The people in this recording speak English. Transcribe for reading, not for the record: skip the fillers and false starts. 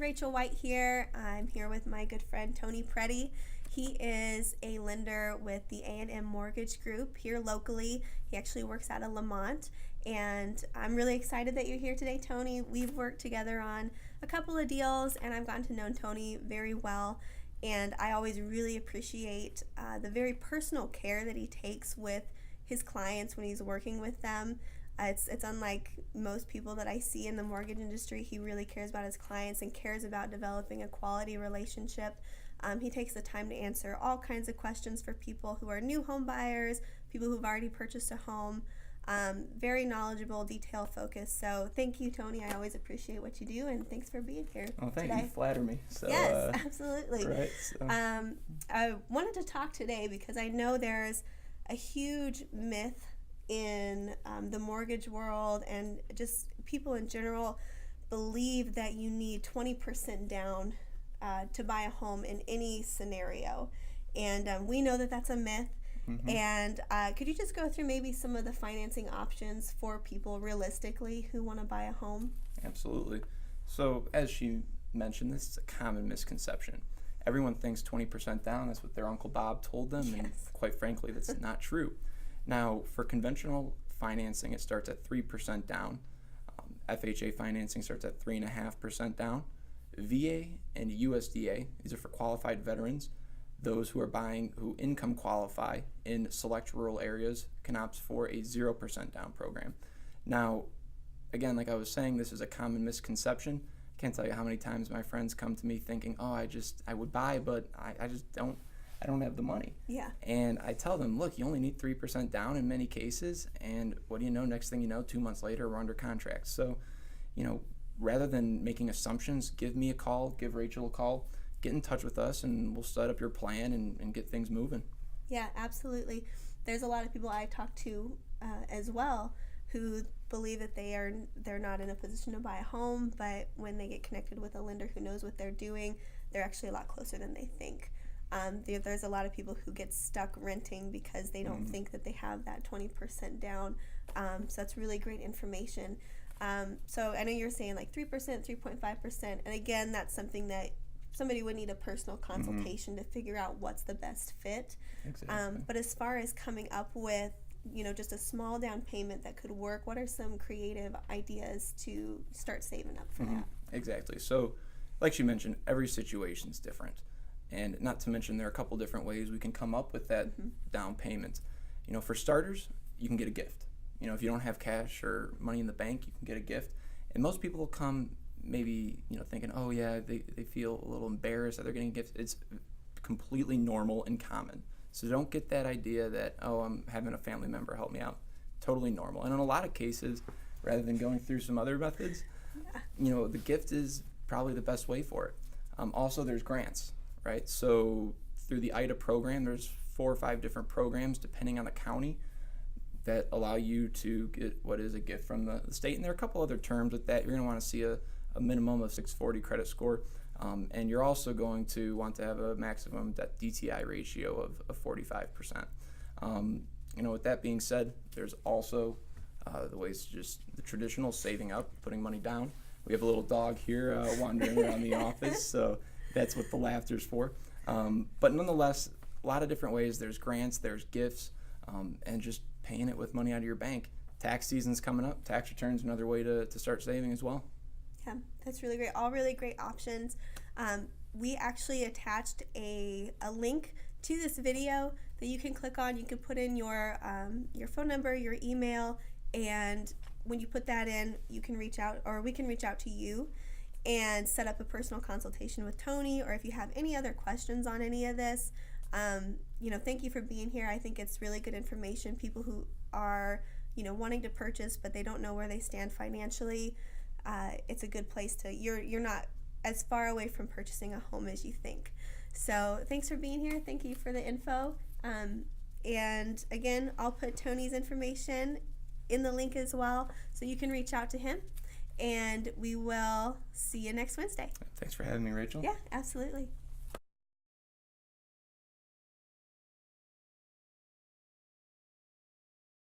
Rachel White here. I'm here with my good friend Tony Predey. He is a lender with the A&M Mortgage Group here locally. He actually works out of Lamont, and I'm really excited that you're here today, Tony. We've worked together on a couple of deals, and I've gotten to know Tony very well, and I always really appreciate the very personal care that he takes with his clients when he's working with them. It's unlike most people that I see in the mortgage industry. He really cares about his clients and cares about developing a quality relationship. He takes the time to answer all kinds of questions for people who are new home buyers, people who've already purchased a home. Very knowledgeable, detail focused. So thank you, Tony. I always appreciate what you do, and thanks for being here thank today. You. Flatter me. So, yes, absolutely. Right. So. I wanted to talk today because I know there's a huge myth in the mortgage world, and just people in general believe that you need 20% down to buy a home in any scenario, and we know that that's a myth. Mm-hmm. And could you just go through maybe some of the financing options for people realistically who want to buy a home? Absolutely. So as she mentioned, this is a common misconception. Everyone thinks 20% down, that's what their Uncle Bob told them, and quite frankly, that's not true. Now, for conventional financing, it starts at 3% down. FHA financing starts at 3.5% down. VA and USDA, these are for qualified veterans. Those who are buying, who income qualify in select rural areas, can opt for a 0% down program. Now, again, like I was saying, this is a common misconception. I can't tell you how many times my friends come to me thinking, oh, I would buy, but I just don't have the money. Yeah. And I tell them, look, you only need 3% down in many cases, and what do you know, next thing you know, 2 months later, we're under contract. So, rather than making assumptions, give me a call, give Rachel a call, get in touch with us, and we'll set up your plan and get things moving. Yeah, absolutely. There's a lot of people I talk to as well who believe that they're not in a position to buy a home, but when they get connected with a lender who knows what they're doing, they're actually a lot closer than they think. There's a lot of people who get stuck renting because they don't think that they have that 20% down. So that's really great information. So I know you're saying like 3%, 3.5%. And again, that's something that somebody would need a personal consultation to figure out what's the best fit. Exactly. But as far as coming up with, just a small down payment that could work, what are some creative ideas to start saving up for that? Exactly. So like you mentioned, every situation is different. And not to mention, there are a couple different ways we can come up with that down payment. For starters, you can get a gift. If you don't have cash or money in the bank, you can get a gift. And most people will come maybe, thinking, oh yeah, they feel a little embarrassed that they're getting gifts. It's completely normal and common. So don't get that idea that, oh, I'm having a family member help me out. Totally normal. And in a lot of cases, rather than going through some other methods, the gift is probably the best way for it. Also, there's grants, right? So through the IDA program, there's 4 or 5 different programs, depending on the county, that allow you to get what is a gift from the state. And there are a couple other terms with that. You're going to want to see a minimum of 640 credit score. And you're also going to want to have a maximum DTI ratio of 45%. With that being said, there's also the ways, just the traditional saving up, putting money down. We have a little dog here wandering around the office, so that's what the laughter's for. But nonetheless, a lot of different ways. There's grants, there's gifts, and just paying it with money out of your bank. Tax season's coming up. Tax returns, another way to start saving as well. Yeah, that's really great. All really great options. We actually attached a link to this video that you can click on. You can put in your phone number, your email, and when you put that in, you can reach out, or we can reach out to you and set up a personal consultation with Tony. Or if you have any other questions on any of this, thank you for being here. I think it's really good information. People who are, wanting to purchase, but they don't know where they stand financially, it's a good place to, you're not as far away from purchasing a home as you think. So thanks for being here. Thank you for the info. And again, I'll put Tony's information in the link as well, so you can reach out to him. And we will see you next Wednesday. Thanks for having me, Rachel. Yeah, absolutely.